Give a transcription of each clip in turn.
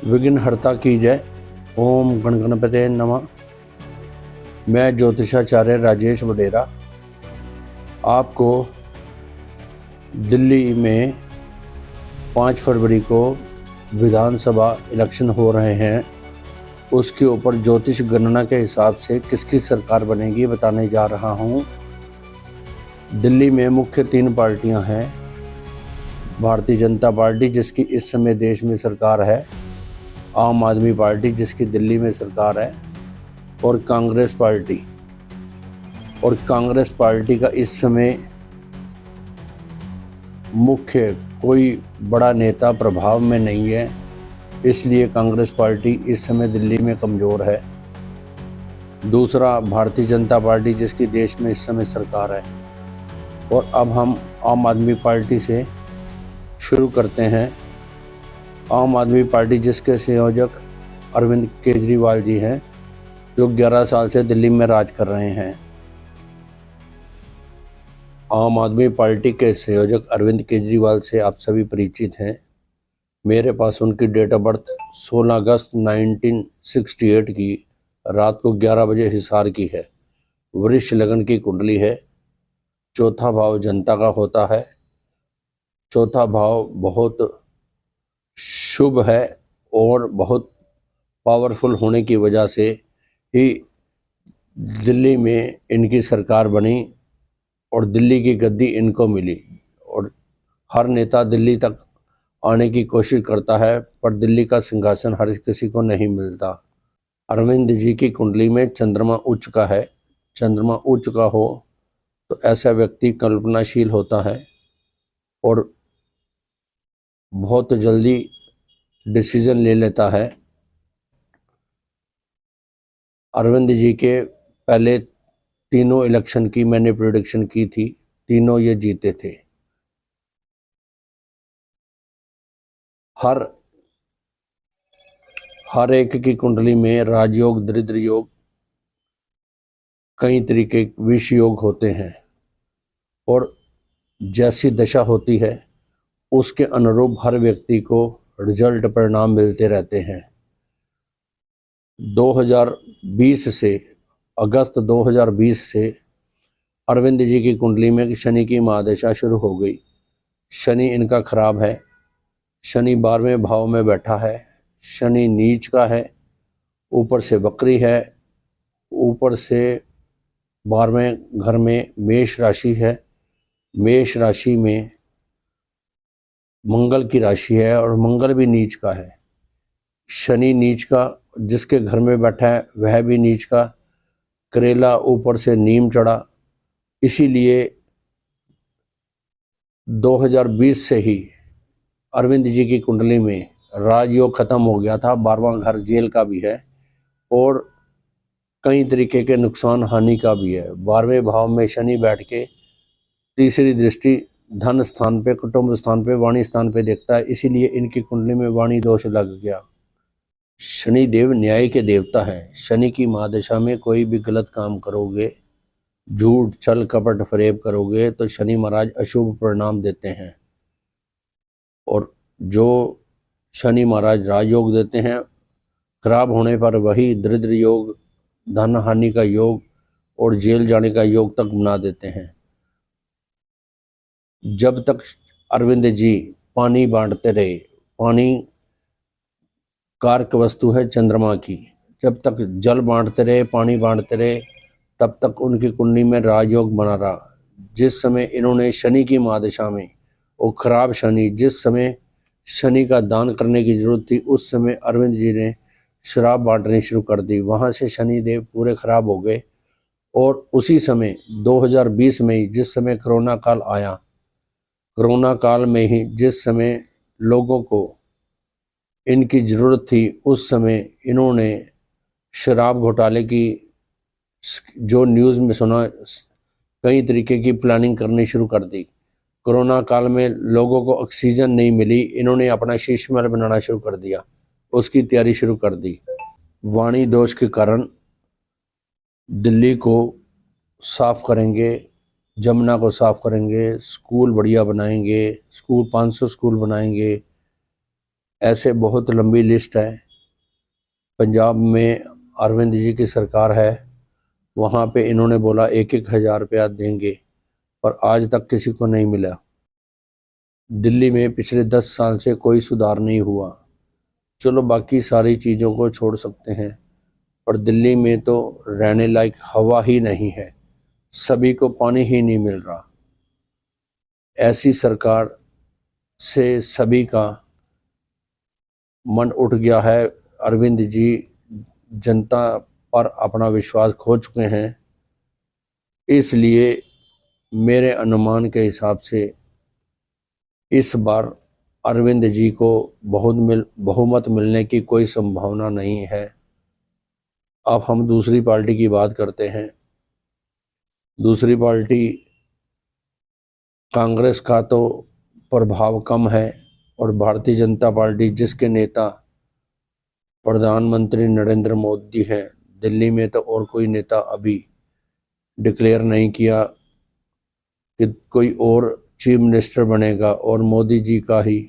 विघ्नहर्ता की जय। ओम गण गणपते नमः। मैं ज्योतिषाचार्य राजेश वडेरा आपको दिल्ली में 5 फरवरी को विधानसभा इलेक्शन हो रहे हैं, उसके ऊपर ज्योतिष गणना के हिसाब से किसकी सरकार बनेगी बताने जा रहा हूँ। दिल्ली में मुख्य 3 पार्टियां हैं। भारतीय जनता पार्टी जिसकी इस समय देश में सरकार है, आम आदमी पार्टी जिसकी दिल्ली में सरकार है, और कांग्रेस पार्टी। और कांग्रेस पार्टी का इस समय मुख्य कोई बड़ा नेता प्रभाव में नहीं है, इसलिए कांग्रेस पार्टी इस समय दिल्ली में कमज़ोर है। दूसरा, भारतीय जनता पार्टी जिसकी देश में इस समय सरकार है। और अब हम आम आदमी पार्टी से शुरू करते हैं। आम आदमी पार्टी जिसके संयोजक अरविंद केजरीवाल जी हैं, जो 11 साल से दिल्ली में राज कर रहे हैं। आम आदमी पार्टी के संयोजक अरविंद केजरीवाल से आप सभी परिचित हैं। मेरे पास उनकी डेट ऑफ बर्थ 16 अगस्त 1968 की रात को 11 बजे हिसार की है। वृष लगन की कुंडली है। चौथा भाव जनता का होता है। चौथा भाव बहुत शुभ है और बहुत पावरफुल होने की वजह से ही दिल्ली में इनकी सरकार बनी और दिल्ली की गद्दी इनको मिली। और हर नेता दिल्ली तक आने की कोशिश करता है, पर दिल्ली का सिंहासन हर किसी को नहीं मिलता। अरविंद जी की कुंडली में चंद्रमा उच्च का है। चंद्रमा उच्च का हो तो ऐसा व्यक्ति कल्पनाशील होता है और बहुत जल्दी डिसीजन ले लेता है। अरविंद जी के पहले तीनों इलेक्शन की मैंने प्रेडिक्शन की थी, तीनों ये जीते थे। हर एक की कुंडली में राजयोग, दरिद्र योग, कई तरीके विष योग होते हैं और जैसी दशा होती है उसके अनुरूप हर व्यक्ति को रिजल्ट परिणाम मिलते रहते हैं। 2020 से अगस्त 2020 से अरविंद जी की कुंडली में शनि की महादशा शुरू हो गई। शनि इनका खराब है। शनि 12वें भाव में बैठा है। शनि नीच का है, ऊपर से वक्री है, ऊपर से 12वें घर में मेष राशि है। मेष राशि में मंगल की राशि है और मंगल भी नीच का है। शनि नीच का, जिसके घर में बैठा है वह भी नीच का। करेला ऊपर से नीम चढ़ा। इसीलिए 2020 से ही अरविंद जी की कुंडली में राजयोग खत्म हो गया था। 12वां घर जेल का भी है और कई तरीके के नुकसान हानि का भी है। 12वें भाव में शनि बैठ के तीसरी दृष्टि धन स्थान पे, कुटुंब स्थान पे, वाणी स्थान पे देखता है। इसीलिए इनकी कुंडली में वाणी दोष लग गया। शनि देव न्याय के देवता है। शनि की महादशा में कोई भी गलत काम करोगे, झूठ छल कपट फरेब करोगे तो शनि महाराज अशुभ परिणाम देते हैं। और जो शनि महाराज राजयोग देते हैं, खराब होने पर वही दरिद्र योग, धन हानि का योग और जेल जाने का योग तक बना देते हैं। जब तक अरविंद जी पानी बांटते रहे, पानी कारक वस्तु है चंद्रमा की, जब तक जल बांटते रहे, पानी बांटते रहे, तब तक उनकी कुंडली में राजयोग बना रहा। जिस समय इन्होंने शनि की महादशा में, वो खराब शनि, जिस समय शनि का दान करने की जरूरत थी उस समय अरविंद जी ने शराब बांटनी शुरू कर दी। वहाँ से शनि देव पूरे खराब हो गए। और उसी समय 2020 में ही जिस समय कोरोना काल आया, कोरोना काल में ही जिस समय लोगों को इनकी ज़रूरत थी, उस समय इन्होंने शराब घोटाले की जो न्यूज़ में सुना, कई तरीके की प्लानिंग करनी शुरू कर दी। कोरोना काल में लोगों को ऑक्सीजन नहीं मिली, इन्होंने अपना शीश महल बनाना शुरू कर दिया, उसकी तैयारी शुरू कर दी। वाणी दोष के कारण दिल्ली को साफ करेंगे, जमुना को साफ करेंगे, स्कूल बढ़िया बनाएंगे, स्कूल 500 स्कूल बनाएंगे, ऐसे बहुत लंबी लिस्ट है। पंजाब में अरविंद जी की सरकार है, वहाँ पे इन्होंने बोला 1,000 रुपया देंगे, पर आज तक किसी को नहीं मिला। दिल्ली में पिछले 10 साल से कोई सुधार नहीं हुआ। चलो बाकी सारी चीज़ों को छोड़ सकते हैं, पर दिल्ली में तो रहने लायक हवा ही नहीं है, सभी को पानी ही नहीं मिल रहा। ऐसी सरकार से सभी का मन उठ गया है। अरविंद जी जनता पर अपना विश्वास खो चुके हैं, इसलिए मेरे अनुमान के हिसाब से इस बार अरविंद जी को बहुमत मिलने की कोई संभावना नहीं है। अब हम दूसरी पार्टी की बात करते हैं। दूसरी पार्टी कांग्रेस का तो प्रभाव कम है, और भारतीय जनता पार्टी जिसके नेता प्रधानमंत्री नरेंद्र मोदी हैं, दिल्ली में तो और कोई नेता अभी डिक्लेयर नहीं किया कि कोई और चीफ मिनिस्टर बनेगा, और मोदी जी का ही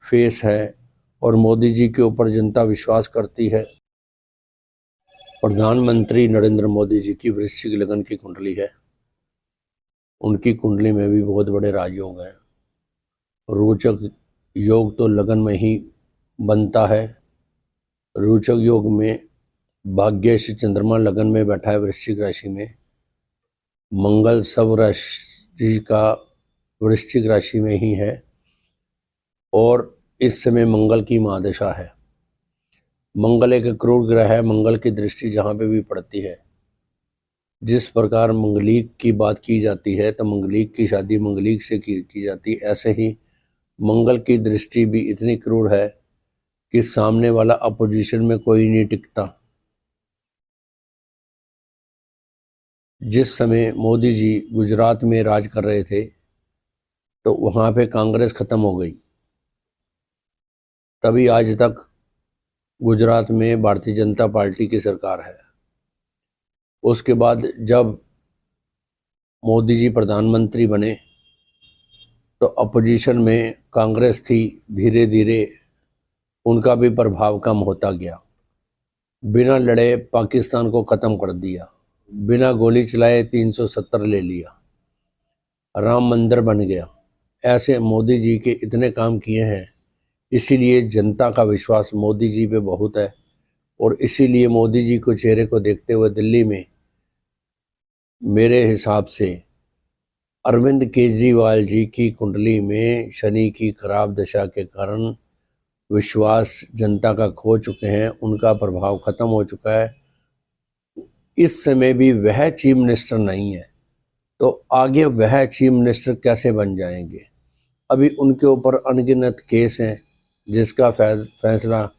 फेस है और मोदी जी के ऊपर जनता विश्वास करती है। प्रधानमंत्री नरेंद्र मोदी जी की वृश्चिक लगन की कुंडली है। उनकी कुंडली में भी बहुत बड़े राजयोग हैं। रोचक योग तो लगन में ही बनता है। रोचक योग में भाग्य से चंद्रमा लगन में बैठा है वृश्चिक राशि में। मंगल सब राशि का वृश्चिक राशि में ही है, और इस समय मंगल की महादशा है। मंगल एक क्रूर ग्रह है। मंगल की दृष्टि जहाँ पे भी पड़ती है, जिस प्रकार मंगलीक की बात की जाती है तो मंगलीक की शादी मंगलीक से की जाती है, ऐसे ही मंगल की दृष्टि भी इतनी क्रूर है कि सामने वाला अपोजिशन में कोई नहीं टिकता। जिस समय मोदी जी गुजरात में राज कर रहे थे तो वहाँ पे कांग्रेस खत्म हो गई, तभी आज तक गुजरात में भारतीय जनता पार्टी की सरकार है। उसके बाद जब मोदी जी प्रधानमंत्री बने तो अपोजिशन में कांग्रेस थी, धीरे धीरे उनका भी प्रभाव कम होता गया। बिना लड़े पाकिस्तान को ख़त्म कर दिया, बिना गोली चलाए 370 ले लिया, राम मंदिर बन गया। ऐसे मोदी जी के इतने काम किए हैं, इसीलिए जनता का विश्वास मोदी जी पे बहुत है। और इसीलिए मोदी जी को चेहरे को देखते हुए दिल्ली में मेरे हिसाब से अरविंद केजरीवाल जी की कुंडली में शनि की खराब दशा के कारण विश्वास जनता का खो चुके हैं, उनका प्रभाव खत्म हो चुका है। इस समय भी वह चीफ मिनिस्टर नहीं है, तो आगे वह चीफ मिनिस्टर कैसे बन जाएंगे। अभी उनके ऊपर अनगिनत केस हैं, जिसका फैसला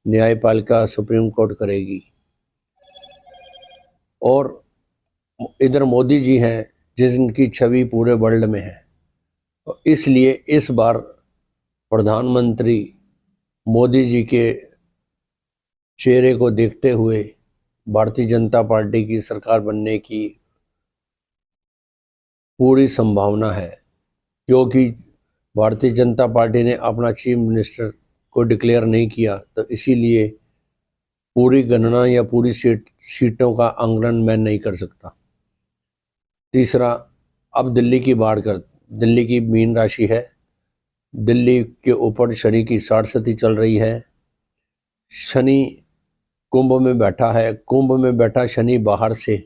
न्यायपालिका सुप्रीम कोर्ट करेगी। और इधर मोदी जी हैं जिनकी छवि पूरे वर्ल्ड में है, तो इसलिए इस बार प्रधानमंत्री मोदी जी के चेहरे को देखते हुए भारतीय जनता पार्टी की सरकार बनने की पूरी संभावना है, क्योंकि भारतीय जनता पार्टी ने अपना चीफ मिनिस्टर को डिक्लेयर नहीं किया, तो इसीलिए पूरी गणना या पूरी सीटों का आंकलन मैं नहीं कर सकता। तीसरा, अब दिल्ली की बात कर। दिल्ली की मीन राशि है। दिल्ली के ऊपर शनि की 60 सती चल रही है। शनि कुंभ में बैठा है। कुंभ में बैठा शनि बाहर से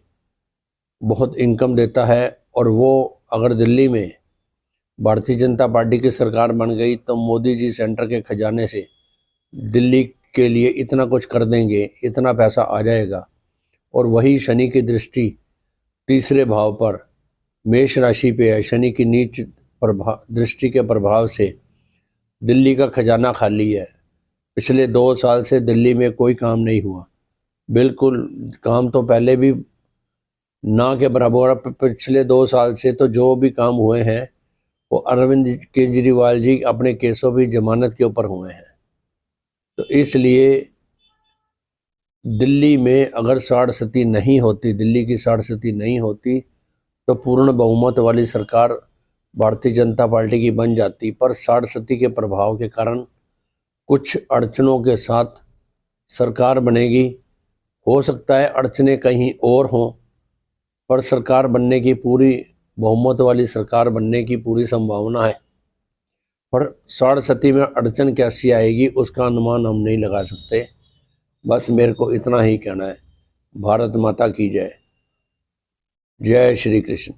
बहुत इनकम देता है, और वो अगर दिल्ली में भारतीय जनता पार्टी की सरकार बन गई तो मोदी जी सेंटर के खजाने से दिल्ली के लिए इतना कुछ कर देंगे, इतना पैसा आ जाएगा। और वही शनि की दृष्टि तीसरे भाव पर मेष राशि पे है। शनि की नीच दृष्टि के प्रभाव से दिल्ली का खजाना खाली है। पिछले 2 साल से दिल्ली में कोई काम नहीं हुआ, बिल्कुल काम तो पहले भी ना के बराबर। पिछले 2 साल से तो जो भी काम हुए हैं वो अरविंद केजरीवाल जी अपने केसों भी जमानत के ऊपर हुए हैं। तो इसलिए दिल्ली में अगर 60 सती नहीं होती, दिल्ली की 60 सती नहीं होती, तो पूर्ण बहुमत वाली सरकार भारतीय जनता पार्टी की बन जाती। पर 60 सती के प्रभाव के कारण कुछ अड़चनों के साथ सरकार बनेगी। हो सकता है अड़चनें कहीं और हों, पर सरकार बनने की पूरी, बहुमत वाली सरकार बनने की पूरी संभावना है। पर साढ़सती में अड़चन कैसी आएगी उसका अनुमान हम नहीं लगा सकते। बस मेरे को इतना ही कहना है। भारत माता की जय। जय श्री कृष्ण।